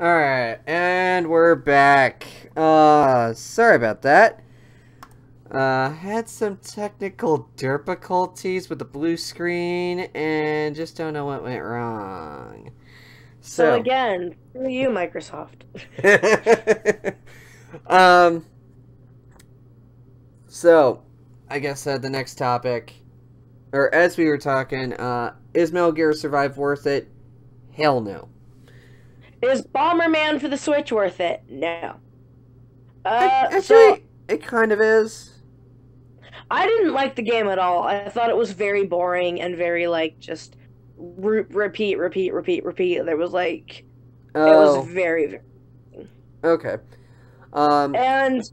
Alright, and we're back. Sorry about that. Had some technical difficulties with the blue screen, and just don't know what went wrong. So So, again, screw you, Microsoft. um, so, I guess the next topic, or as we were talking, is Metal Gear Survive worth it? Hell no. Is Bomberman for the Switch worth it? No. So Actually, it kind of is. I didn't like the game at all. I thought it was very boring and very just repeat, repeat, repeat, repeat. There was it was Oh, very, very, okay. Um, and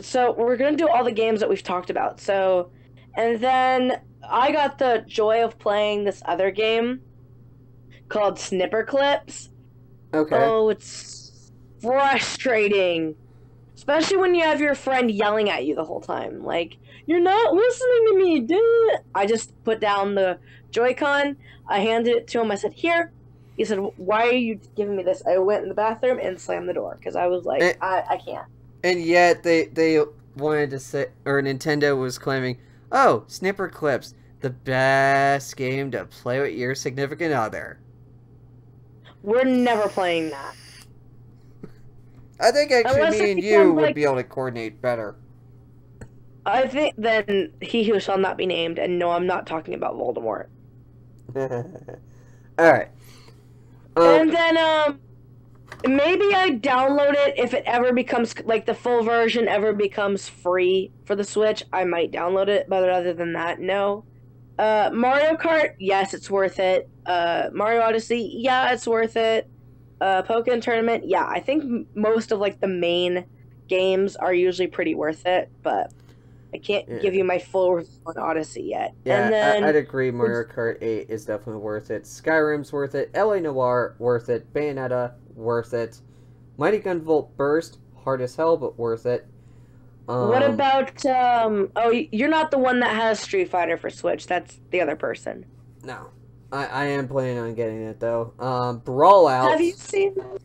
so we're gonna do all the games that we've talked about. So, and then I got the joy of playing this other game called Snipper Clips. okay. Oh, it's frustrating. Especially when you have your friend yelling at you the whole time. Like, you're not listening to me, dude. I just put down the Joy-Con. I handed it to him. I said, here. He said, why are you giving me this? I went in the bathroom and slammed the door because I was like, And, I can't. and yet they wanted to say, or Nintendo was claiming, oh, Snipper Clips, the best game to play with your significant other. We're never playing that. I think actually Unless me it and you becomes would be able to coordinate better. I think then he who shall not be named, and no, I'm not talking about Voldemort. Alright. And then, maybe I download it if it ever becomes the full version ever becomes free for the Switch. I might download it, but other than that, no. Mario Kart, yes, it's worth it. Mario Odyssey, yeah, it's worth it. Pokken Tournament, yeah, I think most of the main games are usually pretty worth it, but I can't give you my full review on Odyssey yet. And Yeah, then I'd agree Mario Kart 8 is definitely worth it. Skyrim's worth it. LA Noire, worth it. Bayonetta, worth it. Mighty Gun Volt Burst, hard as hell, but worth it. what about oh, you're not the one that has Street Fighter for Switch. That's the other person. No. I am planning on getting it, though. Brawl Out. Have you seen that?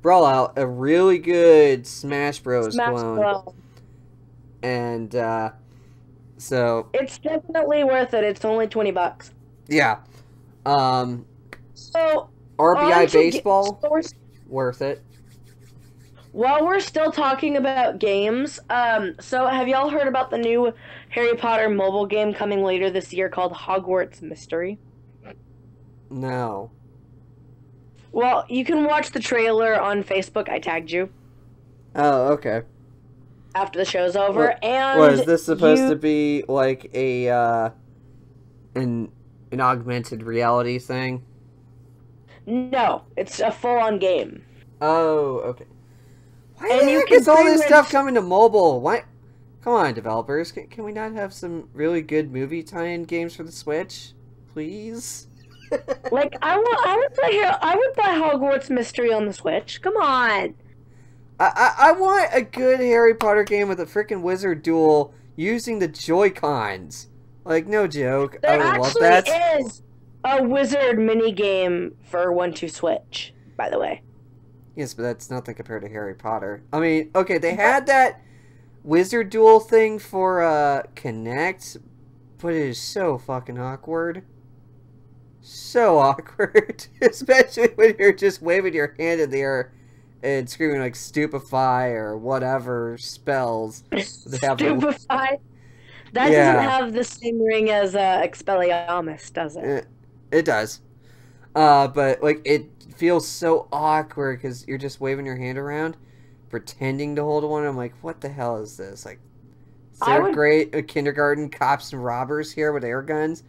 Brawl Out, a really good Smash Bros. Smash clone. Bros. And, so... It's definitely worth it. It's only $20. Yeah. So RBI on to Baseball, worth it. While we're still talking about games, so have y'all heard about the new Harry Potter mobile game coming later this year called Hogwarts Mystery? No. Well, you can watch the trailer on Facebook. I tagged you Oh, okay. after the show's over. And Was this supposed to be like a an augmented reality thing? No, it's a full-on game. Oh, okay. Why And the you heck can is all this stuff pre-register- coming to mobile? Why? Come on, developers. Can we not have some really good movie tie-in games for the Switch, please? I would buy Hogwarts Mystery on the Switch. Come on. I want a good Harry Potter game with a freaking wizard duel using the Joy-Cons. Like, no joke. I There would love actually that. is a wizard mini game for 1-2 Switch, by the way. Yes, but that's nothing compared to Harry Potter. I mean, okay, they had that wizard duel thing for Kinect, but it is so fucking awkward. So awkward. Especially when you're just waving your hand in the air and screaming like stupefy or whatever spells. They have the- Stupefy. That Yeah. doesn't have the same ring as Expelliarmus, does it? It does. But like it feels so awkward because you're just waving your hand around, pretending to hold one. I'm like, what the hell is this? Like, third grade, kindergarten cops and robbers here with air guns.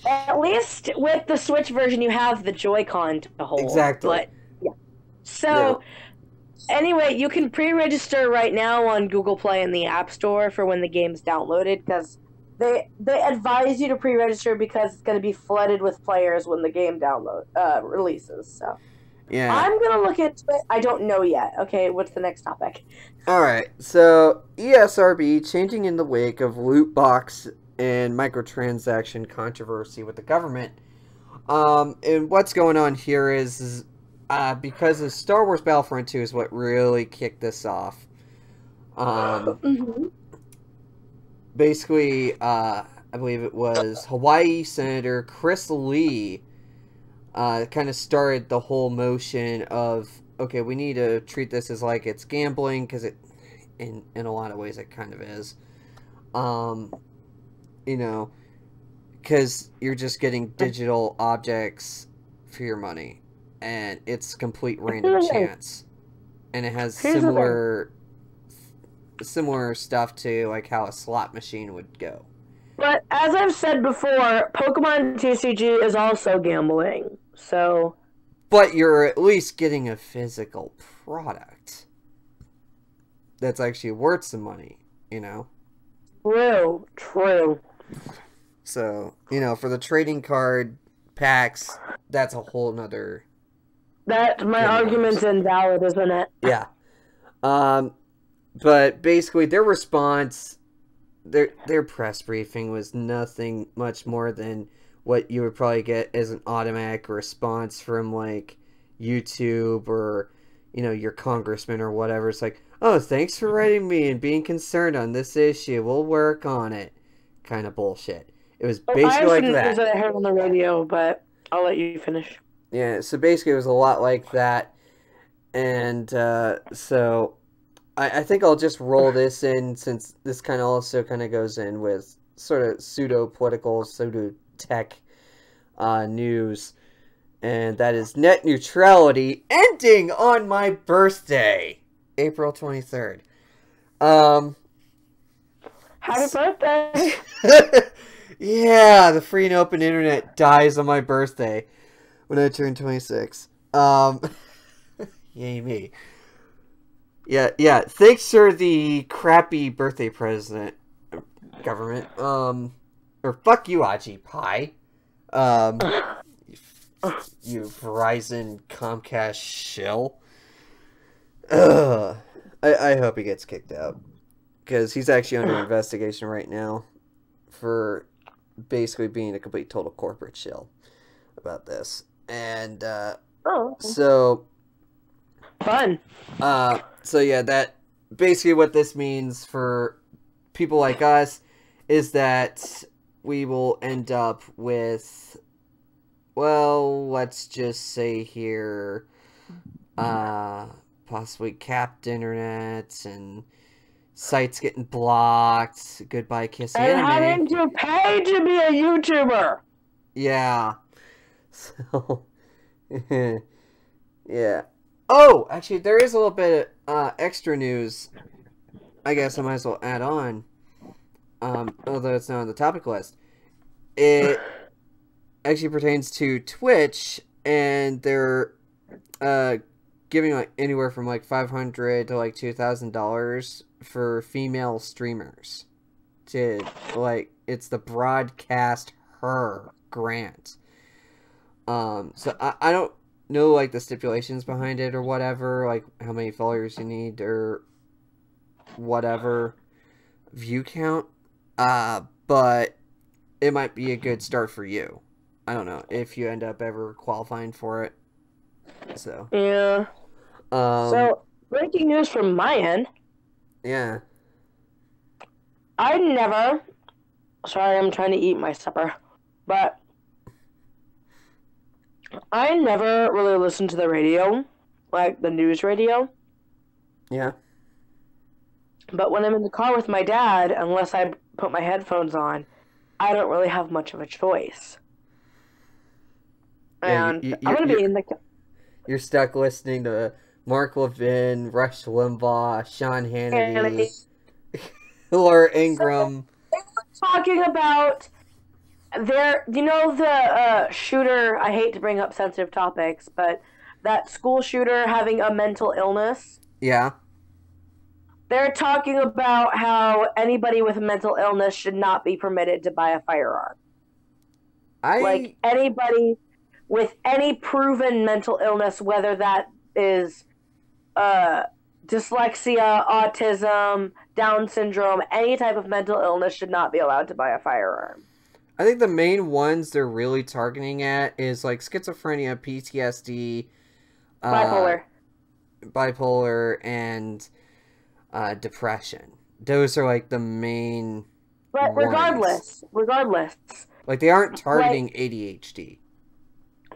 At least with the Switch version, you have the Joy-Con to hold. Exactly. But yeah. So anyway, you can pre-register right now on Google Play and the App Store for when the game's downloaded because they advise you to pre-register because it's going to be flooded with players when the game releases. So Yeah. I'm gonna look into it. I don't know yet. Okay, what's the next topic? Alright, so ESRB changing in the wake of loot box and microtransaction controversy with the government. And what's going on here is because of Star Wars Battlefront 2 is what really kicked this off. Basically, I believe it was Hawaii Senator Chris Lee kind of started the whole motion of, okay, we need to treat this as like it's gambling, because it, in a lot of ways, it kind of is. You know, because you're just getting digital objects for your money, and it's complete random chance, and it has similar stuff to like how a slot machine would go. But as I've said before, Pokemon TCG is also gambling, so... But you're at least getting a physical product that's actually worth some money, you know? True. So, you know, for the trading card packs, that's a whole nother... That, my argument's invalid, isn't it? Yeah. But basically, their response... Their press briefing was nothing much more than what you would probably get as an automatic response from, like, YouTube or, you know, your congressman or whatever. It's like, oh, thanks for writing me and being concerned on this issue. We'll work on it. Kind of bullshit. It was basically like that. I heard on the radio, but I'll let you finish. Yeah, so basically it was a lot like that. And so... I think I'll just roll this in, since this kind of also kind of goes in with sort of pseudo-political, pseudo-tech news. And that is net neutrality ending on my birthday, April 23rd. Happy birthday! Yeah, the free and open internet dies on my birthday when I turn 26. Yay me. Yeah. Thanks for the crappy birthday present, government. Or fuck you, Aji Pie. You Verizon Comcast shill. I hope he gets kicked out, because he's actually under investigation right now for basically being a complete total corporate shill about this. And so fun. So yeah, that basically what this means for people like us is that we will end up with, well, let's just say here, possibly capped internet and sites getting blocked. Goodbye, Kiss Anime. And having to pay to be a YouTuber. Yeah. So, yeah. Oh, actually, there is a little bit of extra news. I guess I might as well add on. Although it's not on the topic list. It actually pertains to Twitch, and they're giving like anywhere from like $500 to like $2,000 for female streamers. To like, it's the Broadcast Her grant. So I don't know like the stipulations behind it or whatever, like how many followers you need or whatever view count, but it might be a good start for you. I don't know if you end up ever qualifying for it. So yeah. So breaking news from my end. Yeah. Sorry, I'm trying to eat my supper, but I never really listened to the radio, like the news radio. Yeah. But when I'm in the car with my dad, unless I put my headphones on, I don't really have much of a choice. Yeah, and I'm going to be in the... You're stuck listening to Mark Levin, Rush Limbaugh, Sean Hannity, Laura Ingraham. So, talking about... the shooter, I hate to bring up sensitive topics, but that school shooter having a mental illness? Yeah. They're talking about how anybody with a mental illness should not be permitted to buy a firearm. Like, anybody with any proven mental illness, whether that is dyslexia, autism, Down syndrome, any type of mental illness should not be allowed to buy a firearm. I think the main ones they're really targeting at is like schizophrenia, PTSD, Bipolar. Bipolar, and depression. Those are like the main But ones. regardless, Like they aren't targeting like, ADHD.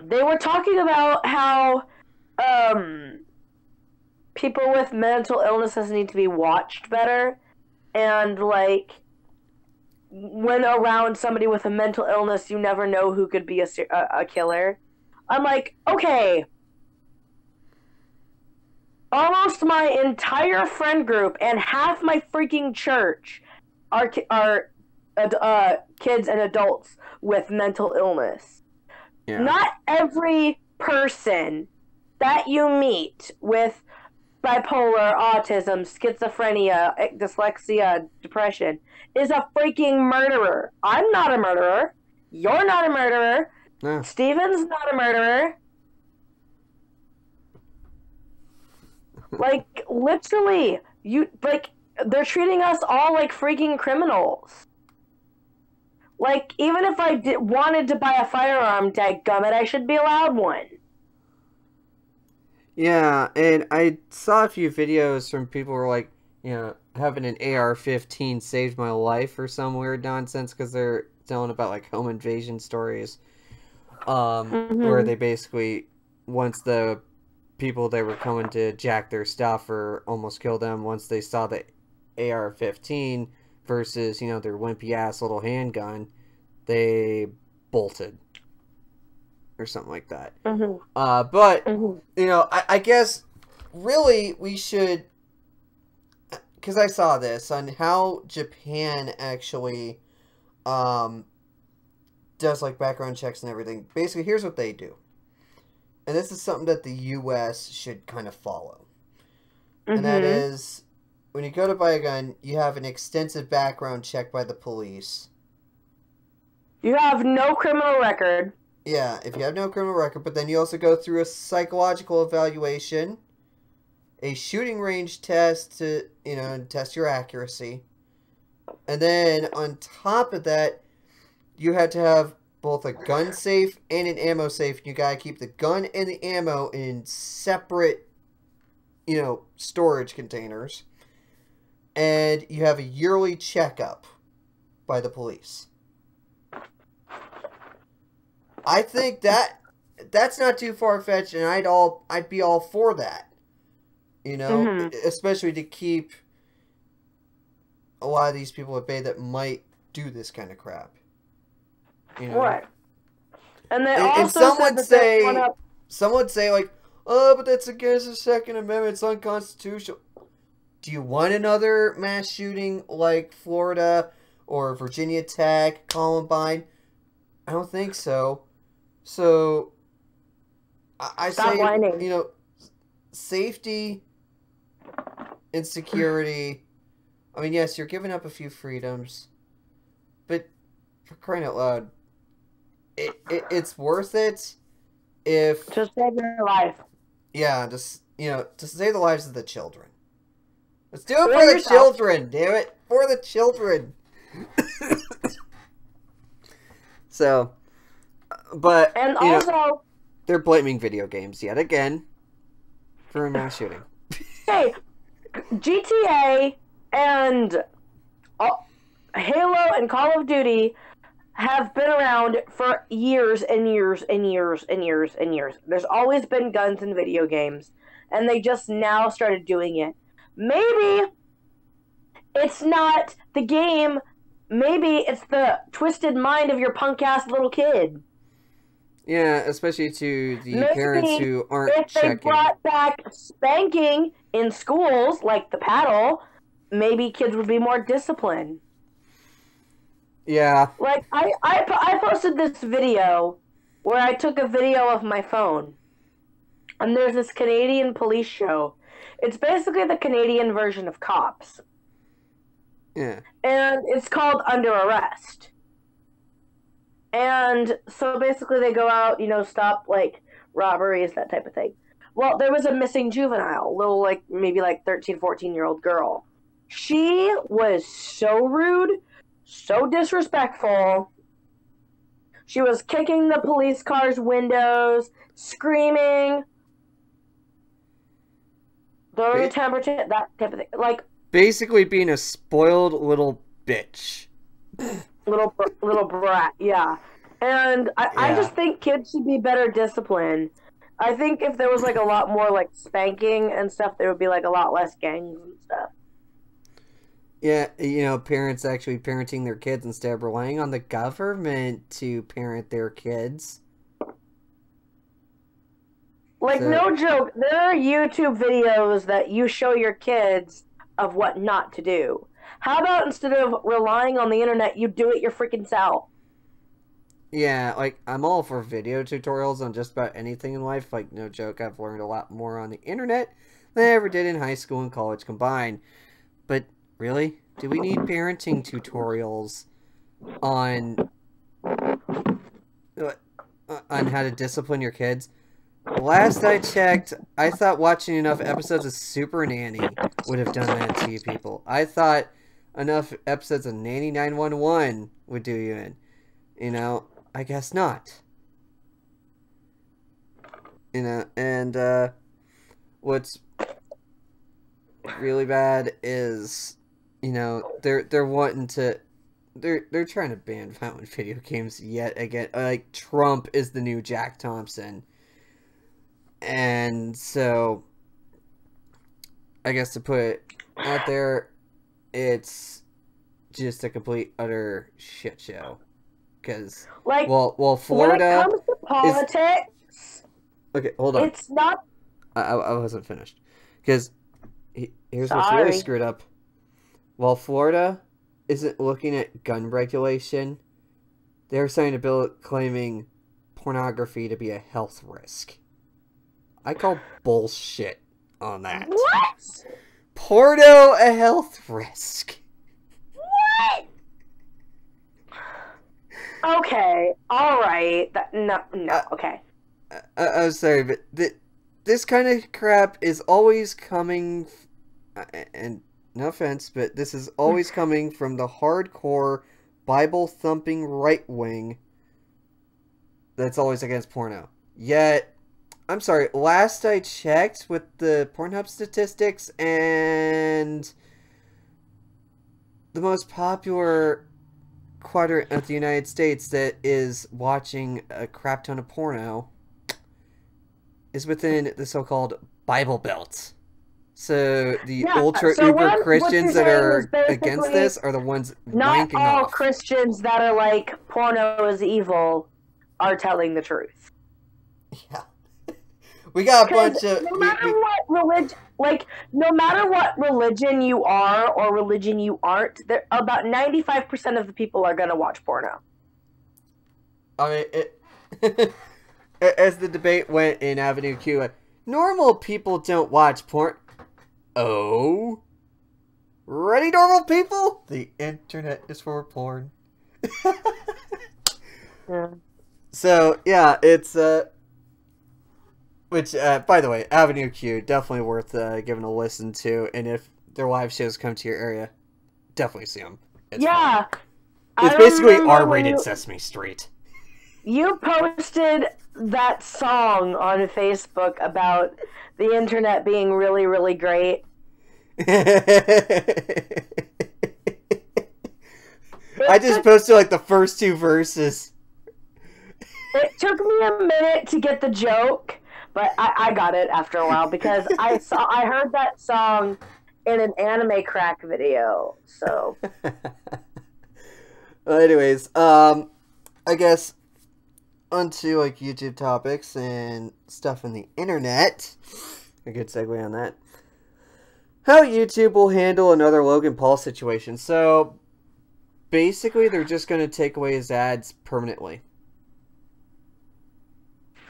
they were talking about how people with mental illnesses need to be watched better, and like when around somebody with a mental illness, you never know who could be a killer. I'm like, okay, almost my entire friend group and half my freaking church are kids and adults with mental illness. Yeah. Not every person that you meet with bipolar, autism, schizophrenia, dyslexia, depression is a freaking murderer. I'm not a murderer. You're not a murderer. No. Steven's not a murderer. Like, literally, they're treating us all like freaking criminals. Like, even if I wanted to buy a firearm, dadgummit, I should be allowed one. Yeah, and I saw a few videos from people who were like, having an AR-15 saved my life or some weird nonsense because they're telling about like home invasion stories, where they basically, once the people they were coming to jack their stuff or almost kill them, once they saw the AR-15 versus their wimpy ass little handgun, they bolted or something like that. But I guess really we should, because I saw this on how Japan actually does like background checks and everything. Basically, here's what they do. And this is something that the U.S. should kind of follow. And that is, when you go to buy a gun, you have an extensive background check by the police. You have no criminal record. Yeah, if you have no criminal record, but then you also go through a psychological evaluation, a shooting range test to, test your accuracy. And then on top of that, you had to have both a gun safe and an ammo safe. You gotta keep the gun and the ammo in separate, storage containers. And you have a yearly checkup by the police. I think that's not too far-fetched, and I'd be all for that. Especially to keep a lot of these people at bay that might do this kind of crap. Right. And they and also some would say like, oh, but that's against the Second Amendment. It's unconstitutional. Do you want another mass shooting like Florida or Virginia Tech, Columbine? I don't think so. So I Stop say, whining. Safety and security. I mean, yes, you're giving up a few freedoms, but for crying out loud, it's worth it if to save your life. Yeah, just to save the lives of the children. Let's do it for the children, damn it, for the children. So, but and also they're blaming video games yet again for a mass shooting. Hey, GTA and Halo and Call of Duty have been around for years and years and years and years and years. There's always been guns in video games, and they just now started doing it. Maybe it's not the game. Maybe it's the twisted mind of your punk-ass little kid. Yeah, especially to the parents who aren't checking. If they brought back spanking in schools, like the paddle, maybe kids would be more disciplined. Yeah. Like, I posted this video where I took a video of my phone. And there's this Canadian police show. It's basically the Canadian version of Cops. Yeah. And it's called Under Arrest. And so basically they go out, stop, robberies, that type of thing. Well, there was a missing juvenile, little, maybe 13, 14-year-old girl. She was so rude, so disrespectful. She was kicking the police car's windows, screaming. Throwing a temper tantrum, that type of thing. Like, basically being a spoiled little bitch. little brat, yeah. And I just think kids should be better disciplined. I think if there was like a lot more like spanking and stuff, there would be like a lot less gangs and stuff. Yeah, you know, parents actually parenting their kids instead of relying on the government to parent their kids. Like, no joke, there are YouTube videos that you show your kids of what not to do. How about instead of relying on the internet, you do it your freaking self? Yeah, like, I'm all for video tutorials on just about anything in life. Like, no joke, I've learned a lot more on the internet than I ever did in high school and college combined. But, really? Do we need parenting tutorials on how to discipline your kids? Last I checked, I thought watching enough episodes of Super Nanny would have done that to you people. I thought enough episodes of Nanny 911 would do you in. You know, I guess not. You know, and what's really bad is, you know, they're wanting to, they're trying to ban violent video games yet again. Like, Trump is the new Jack Thompson. And so, I guess to put it out there, it's just a complete, utter shit show. Because, like, well, Florida... When it comes to politics... Okay, hold on. It's not... I wasn't finished. Because, here's what's really screwed up. While Florida isn't looking at gun regulation, they're signing a bill claiming pornography to be a health risk. I call bullshit on that. What? Porno a health risk. What? Okay, alright. No, okay. I'm sorry, but this kind of crap is always coming, and no offense, but this is always coming from the hardcore, Bible-thumping right wing that's always against porno. Yet, I'm sorry, last I checked with the Pornhub statistics, and the most popular quadrant of the United States that is watching a crap ton of porno is within the so-called Bible Belt. So the uber Christians that are against this are the ones wanking off. Not all Christians that are like, porno is evil, are telling the truth. Yeah. We got a bunch of... No matter what religion you are or religion you aren't, about 95% of the people are going to watch porno. I mean, as the debate went in Avenue Q, like, normal people don't watch porn. Oh? Ready, normal people? The internet is for porn. Yeah. So, yeah, it's, which, by the way, Avenue Q, definitely worth giving a listen to, and if their live shows come to your area, definitely see them. It's fun. It's basically R-rated Sesame Street. You posted that song on Facebook about the internet being really, really great. I just posted, like, the first two verses. It took me a minute to get the joke, but I got it after a while because I heard that song in an Anime Crack video. So, well, anyways, I guess onto like YouTube topics and stuff on the internet. A good segue on that. How YouTube will handle another Logan Paul situation. So, basically, they're just going to take away his ads permanently.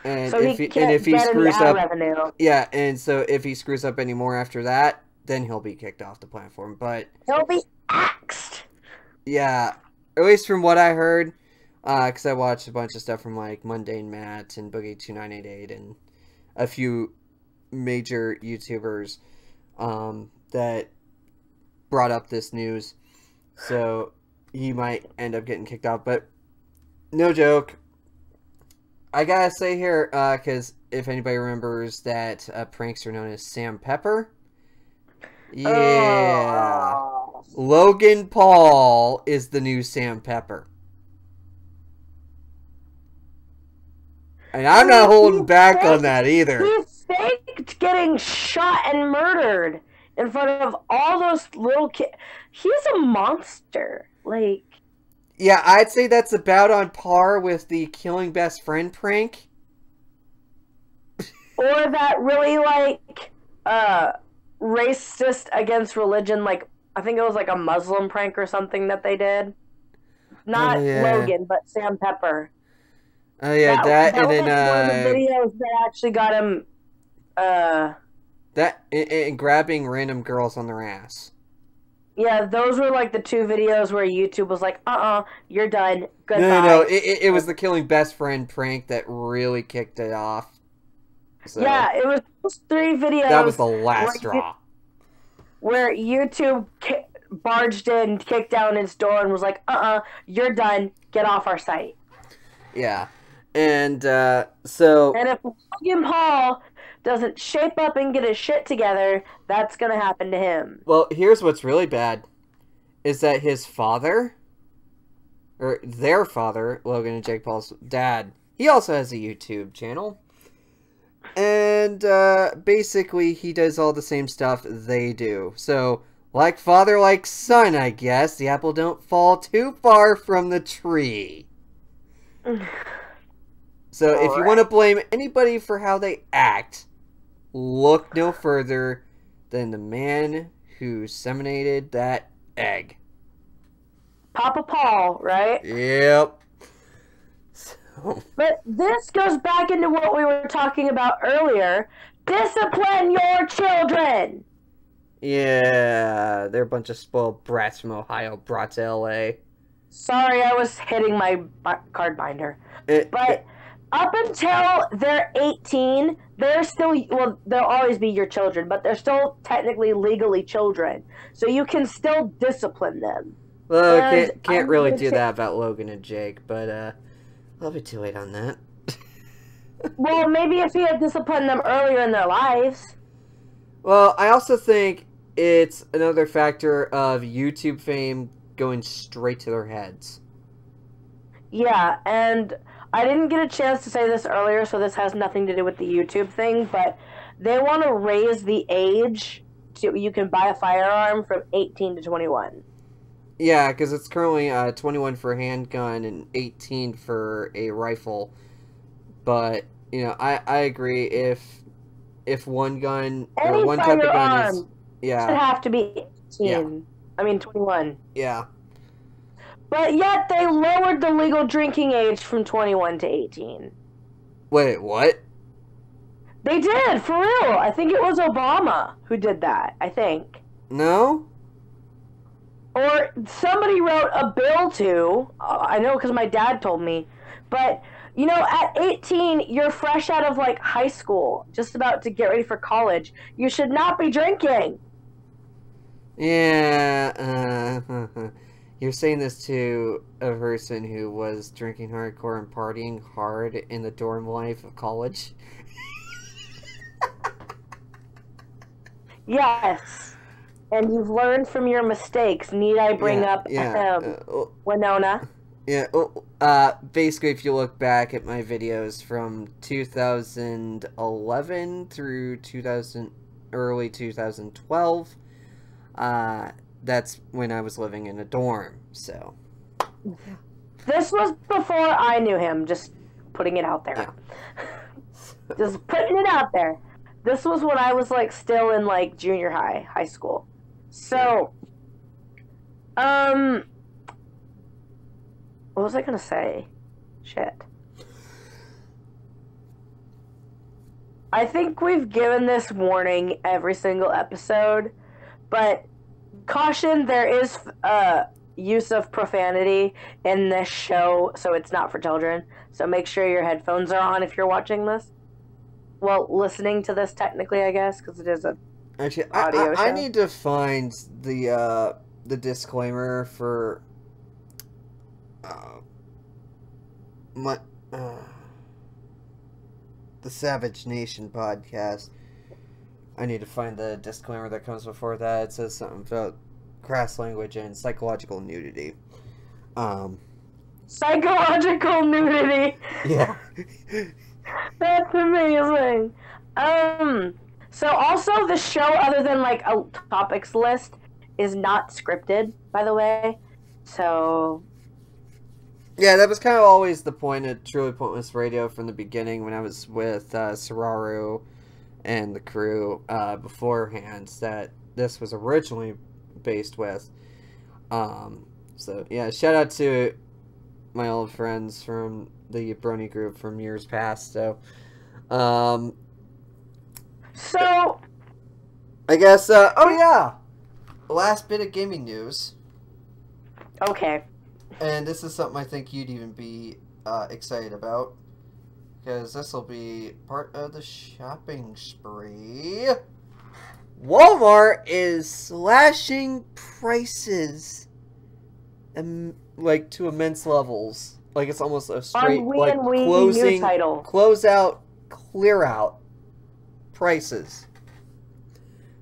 And so if he screws up, yeah, and so if he screws up any more after that, then he'll be kicked off the platform. But he'll be axed. Yeah, at least from what I heard, because I watched a bunch of stuff from like Mundane Matt and Boogie2988 and a few major YouTubers that brought up this news. So he might end up getting kicked off, but no joke. I gotta say here, because if anybody remembers that prankster known as Sam Pepper, Yeah. Oh. Logan Paul is the new Sam Pepper. And I'm not holding back on that either. He faked getting shot and murdered in front of all those little kids. He's a monster. Like, yeah, I'd say that's about on par with the killing best friend prank. or that really, like, racist against religion, like, I think it was like a Muslim prank or something that they did. Not Logan, but Sam Pepper. Oh yeah, that and was then like one of the videos that actually got him. That and grabbing random girls on their ass. Yeah, those were like the two videos where YouTube was like, you're done. Goodbye. No, it was the killing best friend prank that really kicked it off. So, yeah, it was those 3 videos. That was the last straw. Where YouTube barged in, kicked down its door, and was like, you're done. Get off our site. Yeah. And, so... And if Logan Paul doesn't shape up and get his shit together, that's gonna happen to him. Well, here's what's really bad. Is that his father, or their father, Logan and Jake Paul's dad, he also has a YouTube channel. And, basically, he does all the same stuff they do. So, like father, like son, I guess. The apple don't fall too far from the tree. So, if you want to blame anybody for how they act, look no further than the man who seminated that egg. Papa Paul, right? Yep. So. But this goes back into what we were talking about earlier. Discipline your children! Yeah, they're a bunch of spoiled brats from Ohio brought to L.A. Sorry, I was hitting my card binder. But up until they're 18, they're still, well, they'll always be your children, but they're still technically legally children. So you can still discipline them. Well, can't really do that about Logan and Jake, but I'll be too late on that. Well, maybe if he had disciplined them earlier in their lives. Well, I also think it's another factor of YouTube fame going straight to their heads. Yeah, and I didn't get a chance to say this earlier, so this has nothing to do with the YouTube thing, but they want to raise the age to you can buy a firearm from 18 to 21. Yeah, because it's currently 21 for a handgun and 18 for a rifle. But, you know, I agree if one gun or one type of gun is... Yeah. Should have to be 18. Yeah. I mean, 21. Yeah. But yet they lowered the legal drinking age from 21 to 18. Wait, what? They did, for real. I think it was Obama who did that, I think. No? Or somebody wrote a bill to, I know because my dad told me, but, you know, at 18, you're fresh out of, like, high school, just about to get ready for college. You should not be drinking. Yeah, you're saying this to a person who was drinking hardcore and partying hard in the dorm life of college? Yes. And you've learned from your mistakes. Need I bring up Winona? Yeah, basically, if you look back at my videos from 2011 through early 2012, that's when I was living in a dorm, so. This was before I knew him, just putting it out there. Yeah. Just putting it out there. This was when I was, like, still in, like, junior high school. So, what was I gonna say? Shit. I think we've given this warning every single episode, but caution, there is use of profanity in this show, so it's not for children. So make sure your headphones are on if you're watching this. Well, listening to this technically, I guess, because it is a actually audio show. I need to find the disclaimer for the Savage Nation podcast, I need to find the disclaimer that comes before that. It says something about crass language and psychological nudity. Psychological nudity. Yeah. That's amazing. So also the show, other than like a topics list, is not scripted, by the way. So Yeah, that was kind of always the point of Truly Pointless Radio from the beginning when I was with Sararu and the crew beforehand, that this was originally based with. So, yeah, shout out to my old friends from the Brony group from years past. So, I guess, oh yeah! Last bit of gaming news. Okay. And this is something I think you'd even be excited about, because this will be part of the shopping spree. Walmart is slashing prices, like to immense levels. Like it's almost a straight like close out, clear out prices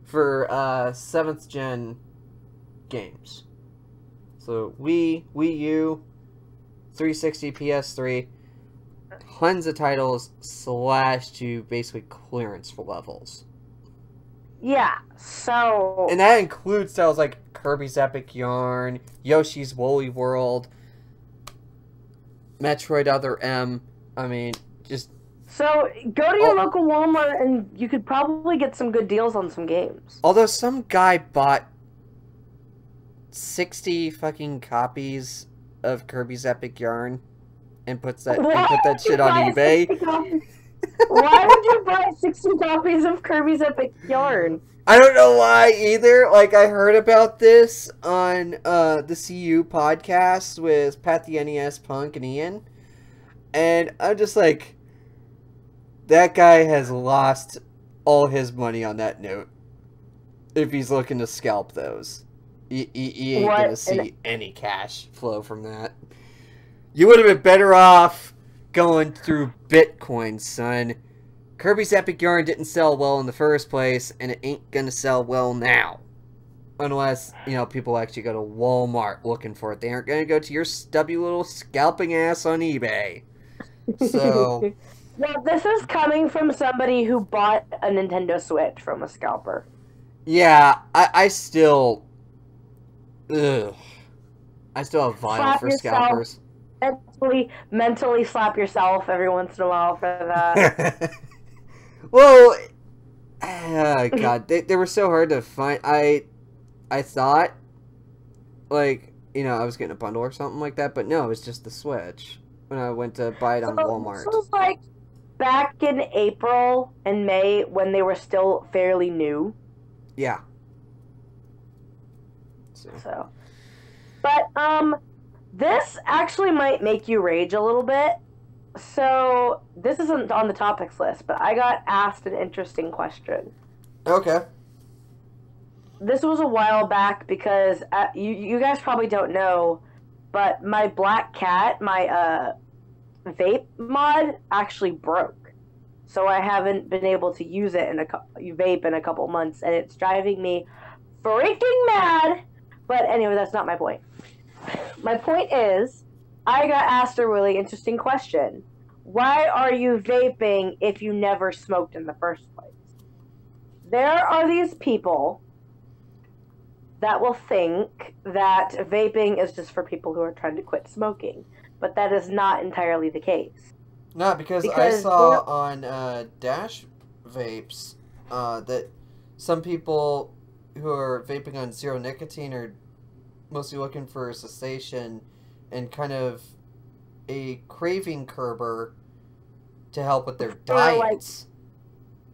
for 7th gen games. So Wii U, 360, PS3, tons of titles slashed to basically clearance levels. Yeah, so... And that includes titles like Kirby's Epic Yarn, Yoshi's Woolly World, Metroid Other M. I mean, just... So, go to your local Walmart and you could probably get some good deals on some games. Although some guy bought 60 fucking copies of Kirby's Epic Yarn and put that shit on eBay. Why would you buy 60 copies of Kirby's Epic Yarn? I don't know why either. Like, I heard about this on the CU podcast with Pat the NES Punk and Ian, and I'm just like, that guy has lost all his money on that note if he's looking to scalp those. You ain't gonna see any cash flow from that. You would have been better off going through Bitcoin, son. Kirby's Epic Yarn didn't sell well in the first place, and it ain't gonna sell well now. Unless, you know, people actually go to Walmart looking for it. They aren't gonna go to your stubby little scalping ass on eBay. So... Well, this is coming from somebody who bought a Nintendo Switch from a scalper. Yeah, I still... Ugh. I still have vinyl for scalpers. Mentally slap yourself every once in a while for that. Well, God, they were so hard to find. I thought, like, you know, I was getting a bundle or something like that, but no, it was just the Switch when I went to buy it on Walmart. This was like back in April and May when they were still fairly new. Yeah. So, but this actually might make you rage a little bit. So, this isn't on the topics list, but I got asked an interesting question. Okay. This was a while back because you guys probably don't know, but my Black Cat, my vape mod, actually broke. So I haven't been able to use it vape in a couple months, and it's driving me freaking mad. But anyway, that's not my point. My point is, I got asked a really interesting question. Why are you vaping if you never smoked in the first place? There are these people that will think that vaping is just for people who are trying to quit smoking. But that is not entirely the case. No, because I saw on Dash Vapes that some people who are vaping on zero nicotine are mostly looking for a cessation and kind of a craving curber to help with their diets.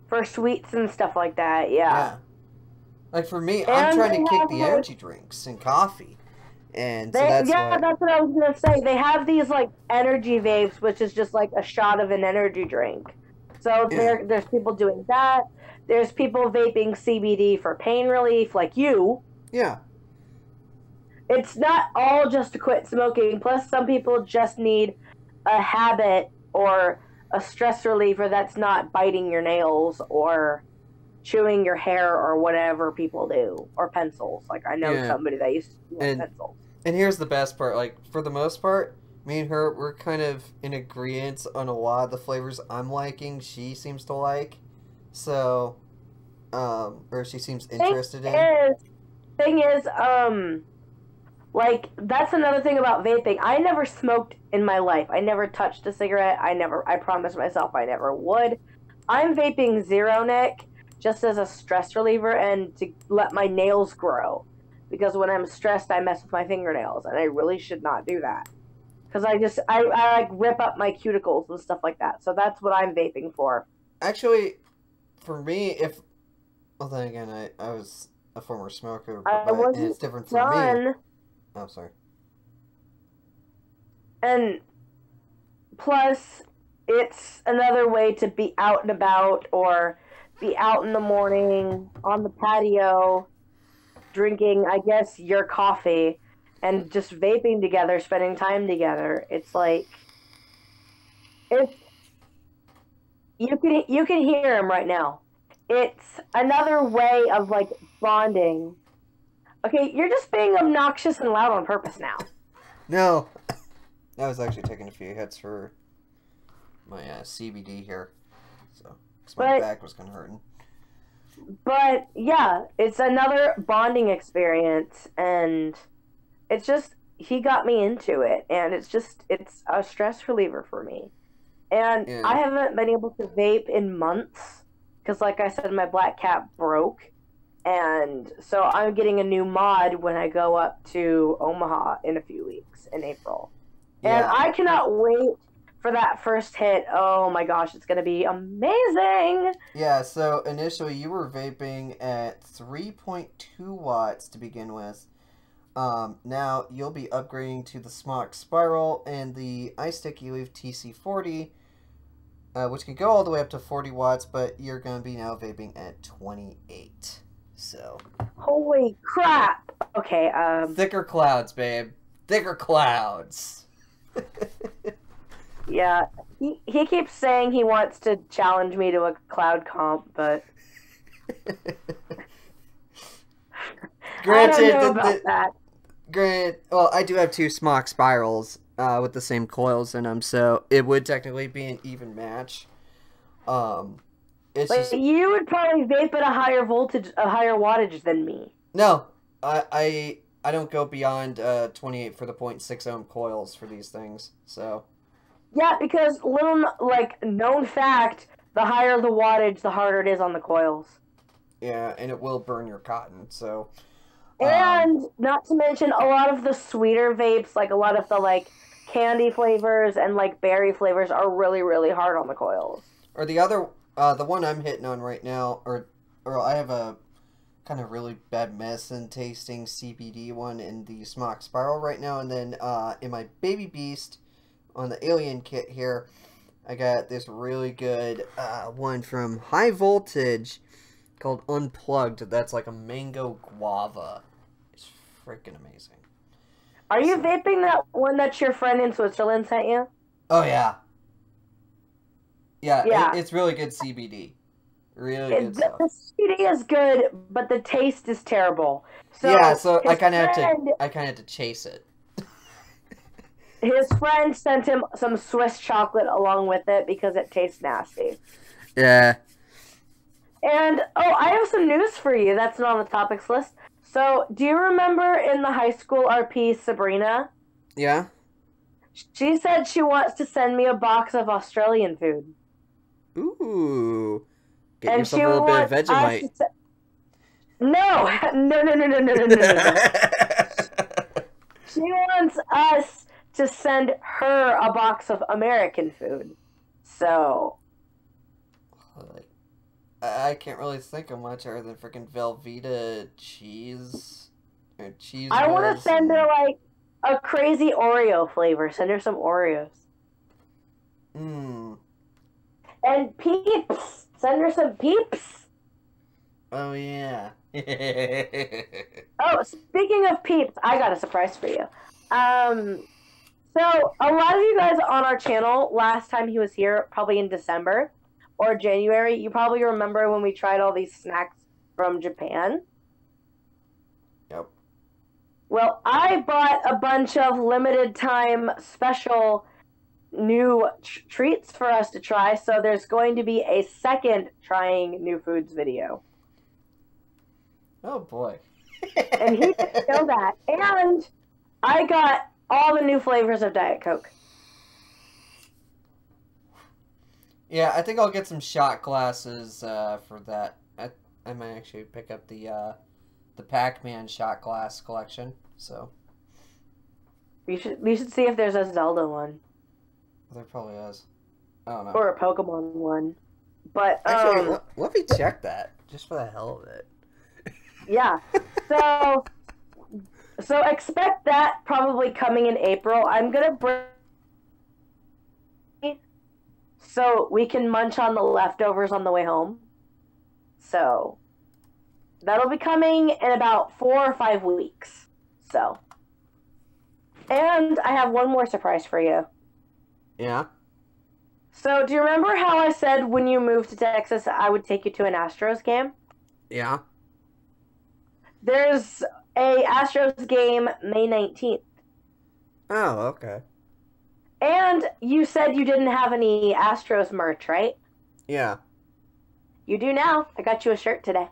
For sweets and stuff like that, yeah. Like for me, I'm trying to kick the energy drinks and coffee. And so that's what I was going to say. They have these like energy vapes, which is just like a shot of an energy drink. So there's people doing that. There's people vaping CBD for pain relief, like you. Yeah. It's not all just to quit smoking. Plus, some people just need a habit or a stress reliever that's not biting your nails or chewing your hair or whatever people do, or pencils. Like, I know Yeah. somebody that used to chew And- pencils. And here's the best part. Like, for the most part, me and her, we're kind of in agreement on a lot of the flavors I'm liking, she seems to like. So, or she seems interested in. Thing is, like, that's another thing about vaping. I never smoked in my life. I never touched a cigarette. I promised myself I never would. I'm vaping Zero, Nick, just as a stress reliever and to let my nails grow. Because when I'm stressed, I mess with my fingernails, and I really should not do that. Because I like rip up my cuticles and stuff like that. So that's what I'm vaping for. Actually, for me, well, then again, I was a former smoker, and it's different for me. Oh, sorry. And plus, it's another way to be out and about, or be out in the morning on the patio, drinking, I guess, your coffee, and just vaping together, spending time together. It's like, you can hear him right now. It's another way of, like, bonding. Okay, you're just being obnoxious and loud on purpose now. No. I was actually taking a few hits for my CBD here. So, because my back was kind of hurting. But, yeah, it's another bonding experience, and it's just, he got me into it, and it's a stress reliever for me. And Yeah. I haven't been able to vape in months, because, like I said, my Black Cat broke. And so I'm getting a new mod when I go up to Omaha in a few weeks, in April. Yeah. And I cannot wait for that first hit. Oh my gosh, it's going to be amazing! Yeah, so initially you were vaping at 3.2 watts to begin with. Now you'll be upgrading to the Smok Spiral and the iStick eLeaf TC40, which can go all the way up to 40 watts, but you're going to be now vaping at 28. So. Holy crap! Okay, Thicker clouds, babe. Thicker clouds. Yeah, he keeps saying he wants to challenge me to a cloud comp, but Granted, I don't know about that. Granted, well, I do have two Smok Spirals with the same coils in them, so it would technically be an even match. It's Like, just... you would probably vape at a higher voltage, a higher wattage than me. No, I don't go beyond 28 for the 0.6 ohm coils for these things. So. Yeah, because known fact, the higher the wattage, the harder it is on the coils. Yeah, and it will burn your cotton. So. And not to mention, a lot of the sweeter vapes, like a lot of the candy flavors and berry flavors, are really, really hard on the coils. Or the other. The one I'm hitting on right now, or I have a kind of really bad medicine tasting CBD one in the Smok Spiral right now, and then in my Baby Beast on the Alien kit here, I got this really good one from High Voltage called Unplugged. That's like a mango guava. It's freaking amazing. Are you vaping that one that your friend in Switzerland sent you? Oh yeah. Yeah. It's really good CBD. Really good stuff. The CBD is good, but the taste is terrible. So yeah, so I kind of have to chase it. His friend sent him some Swiss chocolate along with it because it tastes nasty. Yeah. And I have some news for you that's not on the topics list. So, do you remember in the high school RP Sabrina? Yeah. She said she wants to send me a box of Australian food. Ooh. Get yourself a little bit of Vegemite. No. She wants us to send her a box of American food. So. I can't really think of much other than freaking Velveeta cheese. Or cheese. I want to send her a crazy Oreo flavor. Send her some Oreos. And Peeps. Send her some Peeps. Oh, yeah. Speaking of Peeps, I got a surprise for you. So, a lot of you guys on our channel, last time he was here, probably in December, or January. You probably remember when we tried all these snacks from Japan. Yep. Well, I bought a bunch of limited time special new treats for us to try, so there's going to be a second trying new foods video. Oh boy. And he didn't know that. And I got all the new flavors of Diet Coke. Yeah, I think I'll get some shot glasses for that. I might actually pick up the Pac-Man shot glass collection. So We should see if there's a Zelda one. there probably is. I don't know. Or a Pokemon one. But Actually, let me check that just for the hell of it. Yeah. So expect that probably coming in April. I'm gonna bring so we can munch on the leftovers on the way home. So that'll be coming in about 4 or 5 weeks. So, and I have one more surprise for you. Yeah. So do you remember how I said when you moved to Texas I would take you to an Astros game? Yeah. There's a Astros game May 19th. Oh, okay. And you said you didn't have any Astros merch, right? Yeah. You do now. I got you a shirt today.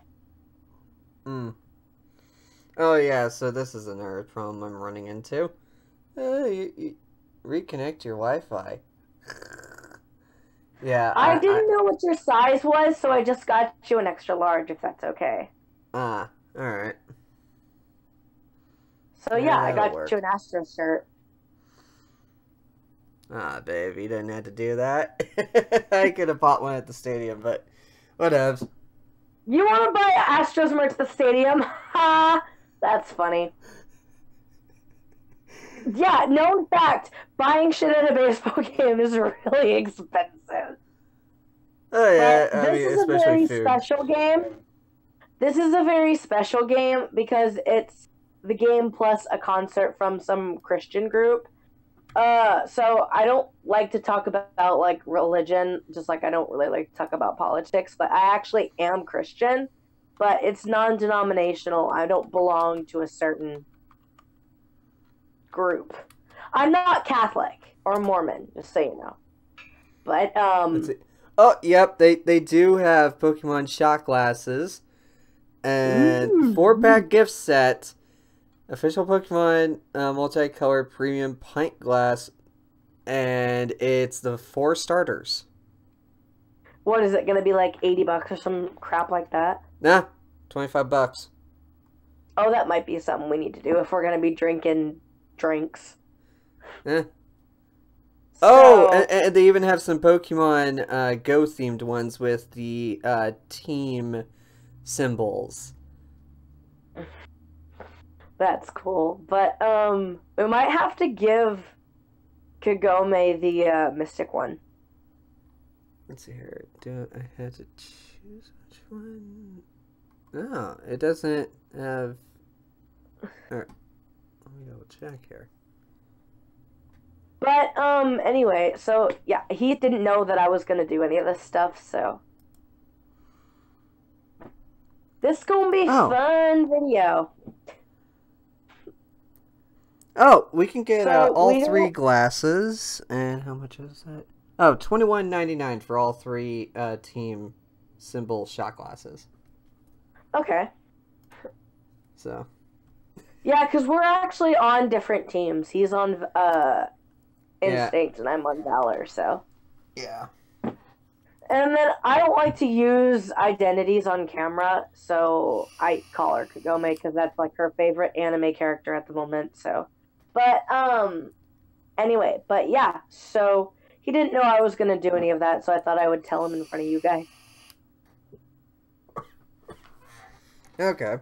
Oh, yeah, so this is another problem I'm running into. You reconnect your Wi-Fi. Yeah. I didn't know what your size was, so I just got you an extra large, if that's okay. Alright. So yeah, I got work. you an Astros shirt. Babe, you didn't have to do that. I could have bought one at the stadium, but whatevs. You want to buy Astros merch at the stadium? Ha! That's funny. Yeah, known fact, buying shit at a baseball game is really expensive. Oh yeah, But this is a very special game. This is a very special game because it's the game plus a concert from some Christian group. So I don't like to talk about like religion, just like I don't really like to talk about politics, but I actually am Christian, but it's non-denominational. I don't belong to a certain group. I'm not Catholic or Mormon, just so you know. But oh, yep, they do have Pokemon shot glasses and 4-pack gift set. Official Pokemon multicolored premium pint glass, and it's the 4 starters. What is it going to be, like $80 or some crap like that? Nah, $25. Oh, that might be something we need to do if we're going to be drinking drinks. Eh. So, Oh, and they even have some Pokemon Go themed ones with the team symbols. that's cool. But we might have to give Kagome the Mystic one. Let's see here. Do I have to choose which one? No, it doesn't have. Let me double check here. But anyway, so yeah, he didn't know that I was gonna do any of this stuff, so this is gonna be a fun video. Oh, we can get So all 3 glasses, and how much is that? Oh, $21.99 for all 3 team symbol shot glasses. Okay. So. Yeah, because we're actually on different teams. He's on Instinct, and I'm on Valor, so. Yeah. And then I don't like to use identities on camera, so I call her Kagome because that's like her favorite anime character at the moment, so. But, anyway, but yeah, so he didn't know I was going to do any of that, so I thought I would tell him in front of you guys. Okay.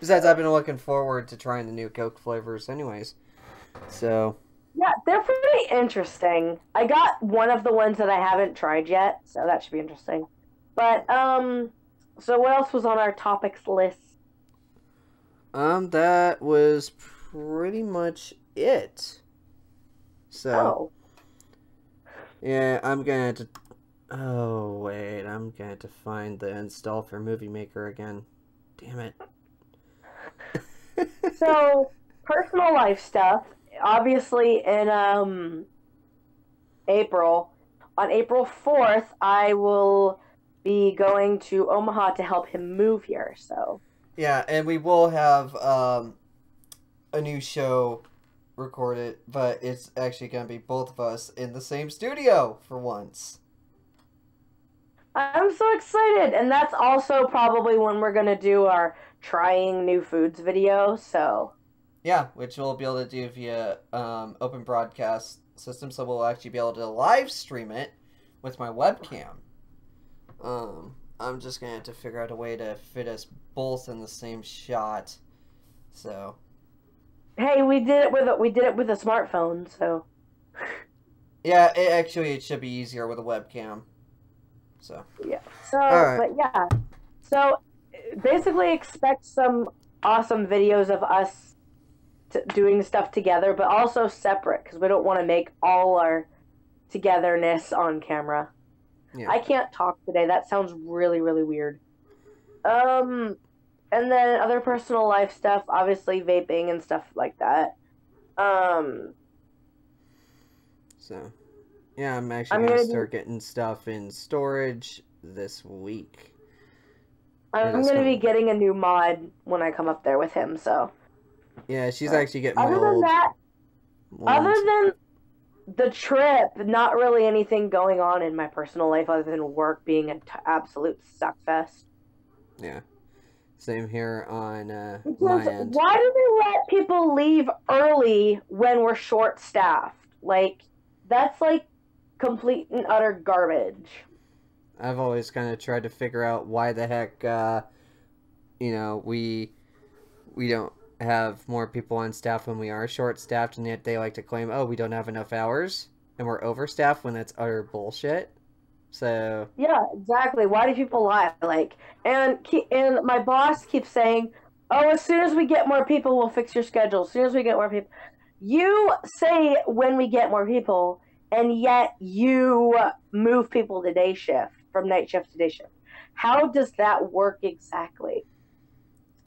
Besides, I've been looking forward to trying the new Coke flavors anyways. So. Yeah, they're pretty interesting. I got one of the ones that I haven't tried yet, so that should be interesting. But, so what else was on our topics list? That was pretty much it. So. Oh. Yeah, I'm gonna have to Oh, wait. I'm going to have to find the install for Movie Maker again. Damn it. So, personal life stuff. Obviously, in April, on April 4th, I will be going to Omaha to help him move here. So, Yeah, and we will have a new show recorded, but it's actually going to be both of us in the same studio for once. I'm so excited. And that's also probably when we're going to do our trying new foods video. So, Yeah, which we'll be able to do via open broadcast system, so we'll actually be able to live stream it with my webcam. I'm just gonna have to figure out a way to fit us both in the same shot. So hey, we did it with a smartphone. So, yeah, it should be easier with a webcam. So yeah. So, right. but yeah. So, basically expect some awesome videos of us doing stuff together, but also separate because we don't want to make all our togetherness on camera. Yeah. I can't talk today. That sounds really, really weird. And then other personal life stuff, obviously vaping and stuff like that. So yeah, I'm actually gonna start getting stuff in storage this week. I'm gonna be getting a new mod when I come up there with him. So yeah, she's actually getting my other than old that, ones. other than the trip, not really anything going on in my personal life other than work being an absolute suckfest. Yeah. Same here on my end. Why do they let people leave early when we're short-staffed? Like, that's like complete and utter garbage. I've always kind of tried to figure out why the heck, we don't have more people on staff when we are short-staffed, and yet they like to claim, oh, we don't have enough hours, and we're overstaffed when that's utter bullshit. So yeah, exactly. Why do people lie? Like, and my boss keeps saying, "Oh, as soon as we get more people, we'll fix your schedule. As soon as we get more people." You say when we get more people, and yet you move people to day shift from night shift to day shift. How does that work exactly?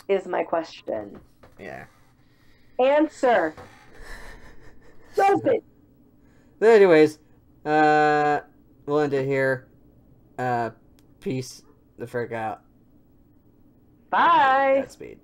Is my question. Yeah. Answer. Does it? But anyways, we'll end it here. Peace the frick out. Bye. Godspeed.